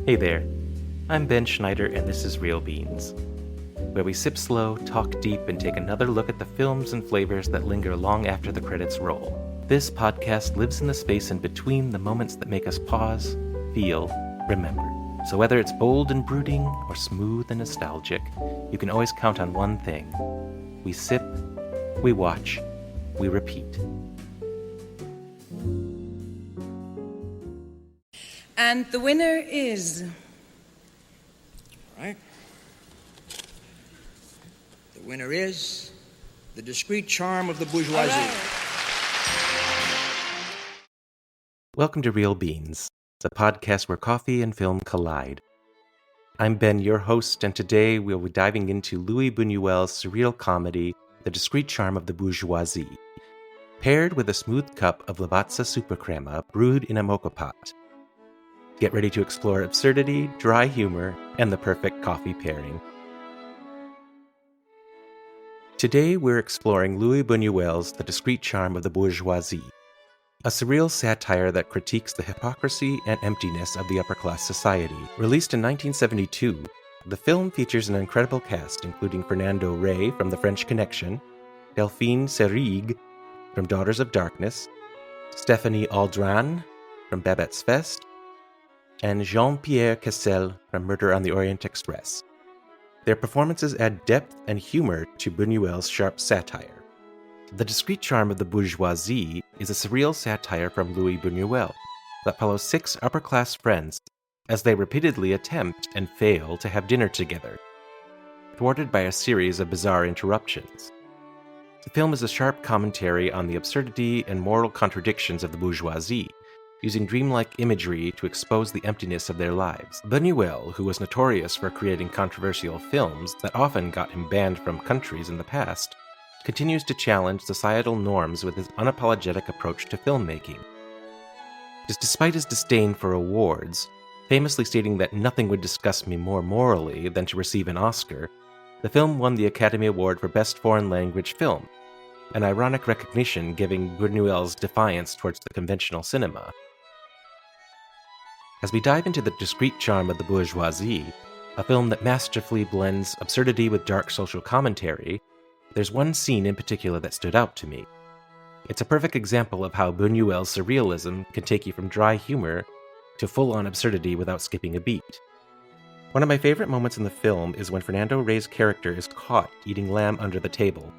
Hey there, I'm Ben Schneider and this is Real Beans, where we sip slow, talk deep, and take another look at the films and flavors that linger long after the credits roll. This podcast lives in the space in between the moments that make us pause, feel, remember. So whether it's bold and brooding or smooth and nostalgic, you can always count on one thing. We sip, we watch, we repeat. And the winner is... All right. The winner is The Discreet Charm of the Bourgeoisie. Right. Welcome to Real Beans, the podcast where coffee and film collide. I'm Ben, your host, and today we'll be diving into Louis Buñuel's surreal comedy, The Discreet Charm of the Bourgeoisie, paired with a smooth cup of Lavazza Supercrema brewed in a mocha pot. Get ready to explore absurdity, dry humor, and the perfect coffee pairing. Today we're exploring Louis Buñuel's The Discreet Charm of the Bourgeoisie, a surreal satire that critiques the hypocrisy and emptiness of the upper-class society. Released in 1972, the film features an incredible cast including Fernando Rey from The French Connection, Delphine Seyrig from Daughters of Darkness, Stéphanie Aldran from Babette's Fest, and Jean-Pierre Cassel from Murder on the Orient Express. Their performances add depth and humor to Buñuel's sharp satire. The Discreet Charm of the Bourgeoisie is a surreal satire from Louis Buñuel that follows 6 upper-class friends as they repeatedly attempt and fail to have dinner together, thwarted by a series of bizarre interruptions. The film is a sharp commentary on the absurdity and moral contradictions of the bourgeoisie, using dreamlike imagery to expose the emptiness of their lives. Buñuel, who was notorious for creating controversial films that often got him banned from countries in the past, continues to challenge societal norms with his unapologetic approach to filmmaking. Despite his disdain for awards, famously stating that nothing would disgust me more morally than to receive an Oscar, the film won the Academy Award for Best Foreign Language Film, an ironic recognition giving Buñuel's defiance towards the conventional cinema. As we dive into The Discreet Charm of the Bourgeoisie, a film that masterfully blends absurdity with dark social commentary, there's one scene in particular that stood out to me. It's a perfect example of how Buñuel's surrealism can take you from dry humor to full-on absurdity without skipping a beat. One of my favorite moments in the film is when Fernando Rey's character is caught eating lamb under the table.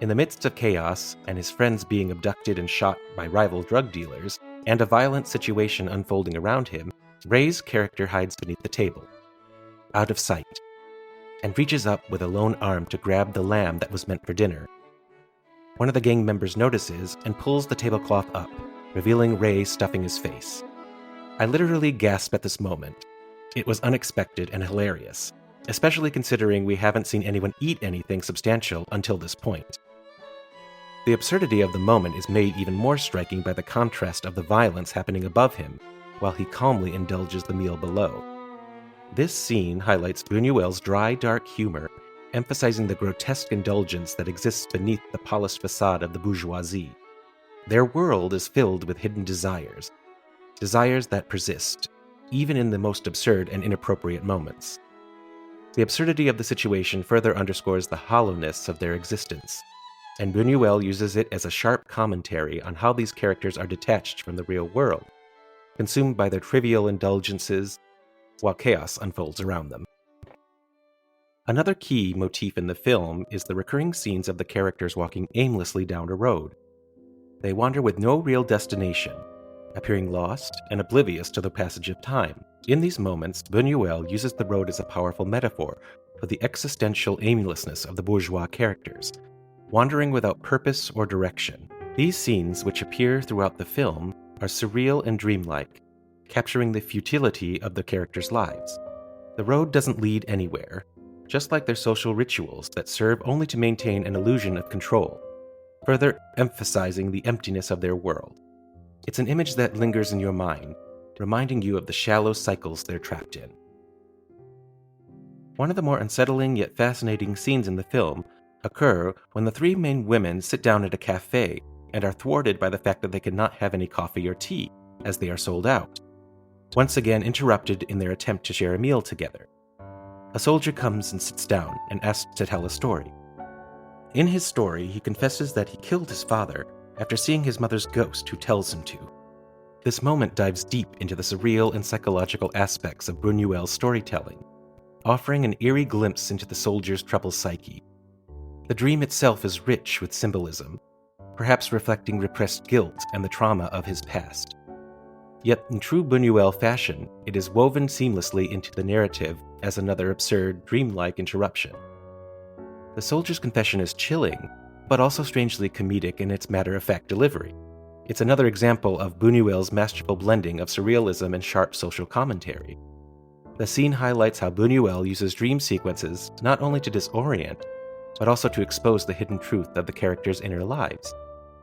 In the midst of chaos and his friends being abducted and shot by rival drug dealers, and a violent situation unfolding around him, Rey's character hides beneath the table, out of sight, and reaches up with a lone arm to grab the lamb that was meant for dinner. One of the gang members notices and pulls the tablecloth up, revealing Rey stuffing his face. I literally gasped at this moment. It was unexpected and hilarious, especially considering we haven't seen anyone eat anything substantial until this point. The absurdity of the moment is made even more striking by the contrast of the violence happening above him, while he calmly indulges the meal below. This scene highlights Buñuel's dry, dark humor, emphasizing the grotesque indulgence that exists beneath the polished facade of the bourgeoisie. Their world is filled with hidden desires that persist, even in the most absurd and inappropriate moments. The absurdity of the situation further underscores the hollowness of their existence, and Buñuel uses it as a sharp commentary on how these characters are detached from the real world, consumed by their trivial indulgences while chaos unfolds around them. Another key motif in the film is the recurring scenes of the characters walking aimlessly down a road. They wander with no real destination, appearing lost and oblivious to the passage of time. In these moments, Buñuel uses the road as a powerful metaphor for the existential aimlessness of the bourgeois characters, wandering without purpose or direction. These scenes, which appear throughout the film, are surreal and dreamlike, capturing the futility of the characters' lives. The road doesn't lead anywhere, just like their social rituals that serve only to maintain an illusion of control, further emphasizing the emptiness of their world. It's an image that lingers in your mind, reminding you of the shallow cycles they're trapped in. One of the more unsettling yet fascinating scenes in the film occur when the 3 main women sit down at a cafe and are thwarted by the fact that they cannot have any coffee or tea, as they are sold out. once again interrupted in their attempt to share a meal together. A soldier comes and sits down and asks to tell a story. In his story, he confesses that he killed his father after seeing his mother's ghost who tells him to. This moment dives deep into the surreal and psychological aspects of Buñuel's storytelling, offering an eerie glimpse into the soldier's troubled psyche. The dream itself is rich with symbolism, perhaps reflecting repressed guilt and the trauma of his past. Yet, in true Buñuel fashion, it is woven seamlessly into the narrative as another absurd, dreamlike interruption. The soldier's confession is chilling, but also strangely comedic in its matter-of-fact delivery. It's another example of Buñuel's masterful blending of surrealism and sharp social commentary. The scene highlights how Buñuel uses dream sequences not only to disorient, but also to expose the hidden truth of the characters' inner lives,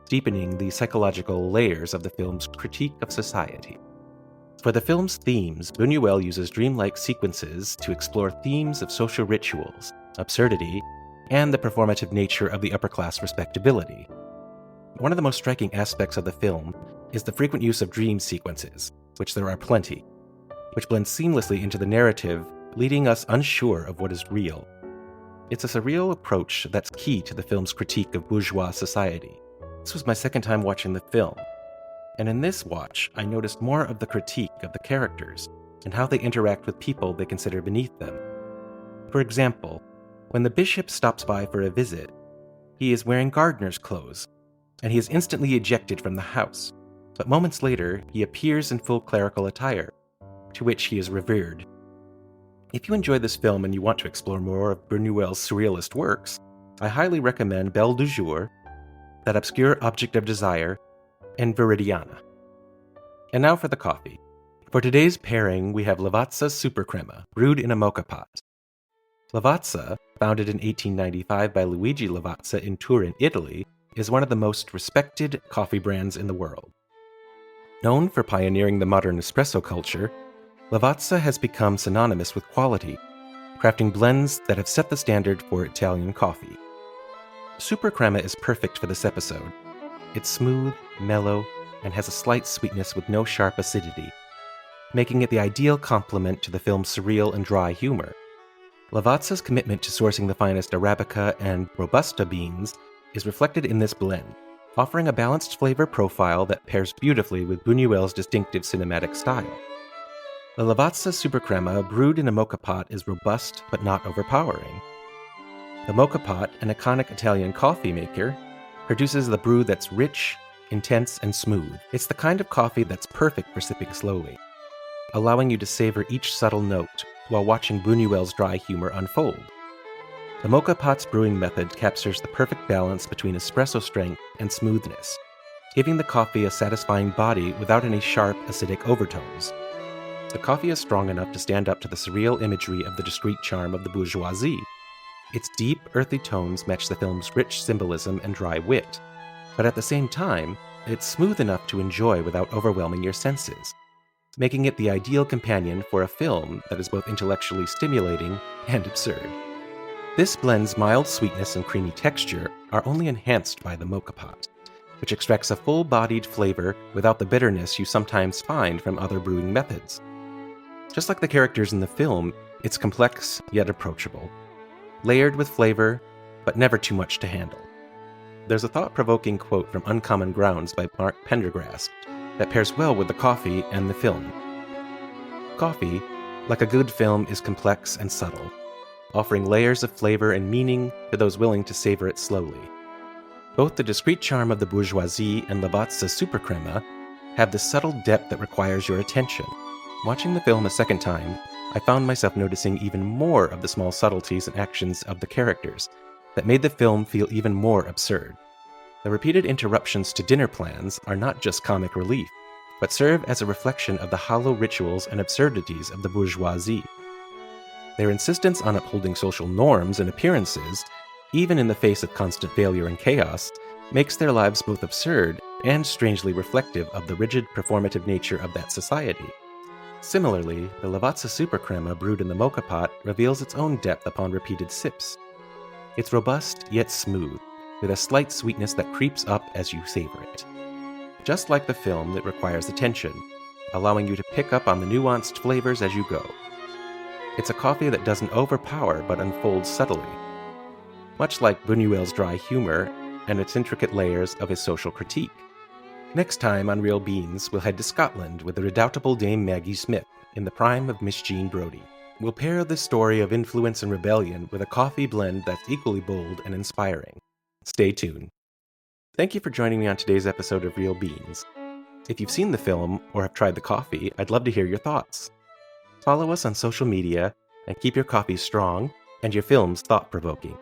deepening the psychological layers of the film's critique of society. For the film's themes, Buñuel uses dreamlike sequences to explore themes of social rituals, absurdity, and the performative nature of the upper-class respectability. One of the most striking aspects of the film is the frequent use of dream sequences, which there are plenty, which blend seamlessly into the narrative, leaving us unsure of what is real. It's a surreal approach that's key to the film's critique of bourgeois society. This was my second time watching the film, and in this watch, I noticed more of the critique of the characters and how they interact with people they consider beneath them. For example, when the bishop stops by for a visit, he is wearing gardener's clothes, and he is instantly ejected from the house, but moments later, he appears in full clerical attire, to which he is revered. If you enjoy this film and you want to explore more of Buñuel's surrealist works, I highly recommend Belle du Jour, That Obscure Object of Desire, and Viridiana. And now for the coffee. For today's pairing, we have Lavazza Super Crema, brewed in a mocha pot. Lavazza, founded in 1895 by Luigi Lavazza in Turin, Italy, is one of the most respected coffee brands in the world. Known for pioneering the modern espresso culture, Lavazza has become synonymous with quality, crafting blends that have set the standard for Italian coffee. Super Crema is perfect for this episode. It's smooth, mellow, and has a slight sweetness with no sharp acidity, making it the ideal complement to the film's surreal and dry humor. Lavazza's commitment to sourcing the finest Arabica and Robusta beans is reflected in this blend, offering a balanced flavor profile that pairs beautifully with Buñuel's distinctive cinematic style. The Lavazza Super Crema brewed in a mocha pot is robust but not overpowering. The mocha pot, an iconic Italian coffee maker, produces the brew that's rich, intense, and smooth. It's the kind of coffee that's perfect for sipping slowly, allowing you to savor each subtle note while watching Buñuel's dry humor unfold. The mocha pot's brewing method captures the perfect balance between espresso strength and smoothness, giving the coffee a satisfying body without any sharp, acidic overtones. The coffee is strong enough to stand up to the surreal imagery of the discreet charm of the bourgeoisie. Its deep, earthy tones match the film's rich symbolism and dry wit, but at the same time, it's smooth enough to enjoy without overwhelming your senses, making it the ideal companion for a film that is both intellectually stimulating and absurd. This blend's mild sweetness and creamy texture are only enhanced by the mocha pot, which extracts a full-bodied flavor without the bitterness you sometimes find from other brewing methods. Just like the characters in the film, it's complex yet approachable, layered with flavor, but never too much to handle. There's a thought-provoking quote from Uncommon Grounds by Mark Pendergrast that pairs well with the coffee and the film. Coffee, like a good film, is complex and subtle, offering layers of flavor and meaning to those willing to savor it slowly. Both the discreet charm of the bourgeoisie and Lavazza Super Crema have the subtle depth that requires your attention. Watching the film a second time, I found myself noticing even more of the small subtleties and actions of the characters that made the film feel even more absurd. The repeated interruptions to dinner plans are not just comic relief, but serve as a reflection of the hollow rituals and absurdities of the bourgeoisie. Their insistence on upholding social norms and appearances, even in the face of constant failure and chaos, makes their lives both absurd and strangely reflective of the rigid performative nature of that society. Similarly, the Lavazza Super Crema brewed in the mocha pot reveals its own depth upon repeated sips. It's robust yet smooth, with a slight sweetness that creeps up as you savor it. Just like the film, it requires attention, allowing you to pick up on the nuanced flavors as you go. It's a coffee that doesn't overpower but unfolds subtly, much like Buñuel's dry humor and its intricate layers of his social critique. Next time on Real Beans, we'll head to Scotland with the redoubtable Dame Maggie Smith in the prime of Miss Jean Brodie. We'll pair this story of influence and rebellion with a coffee blend that's equally bold and inspiring. Stay tuned. Thank you for joining me on today's episode of Real Beans. If you've seen the film or have tried the coffee, I'd love to hear your thoughts. Follow us on social media and keep your coffee strong and your films thought-provoking.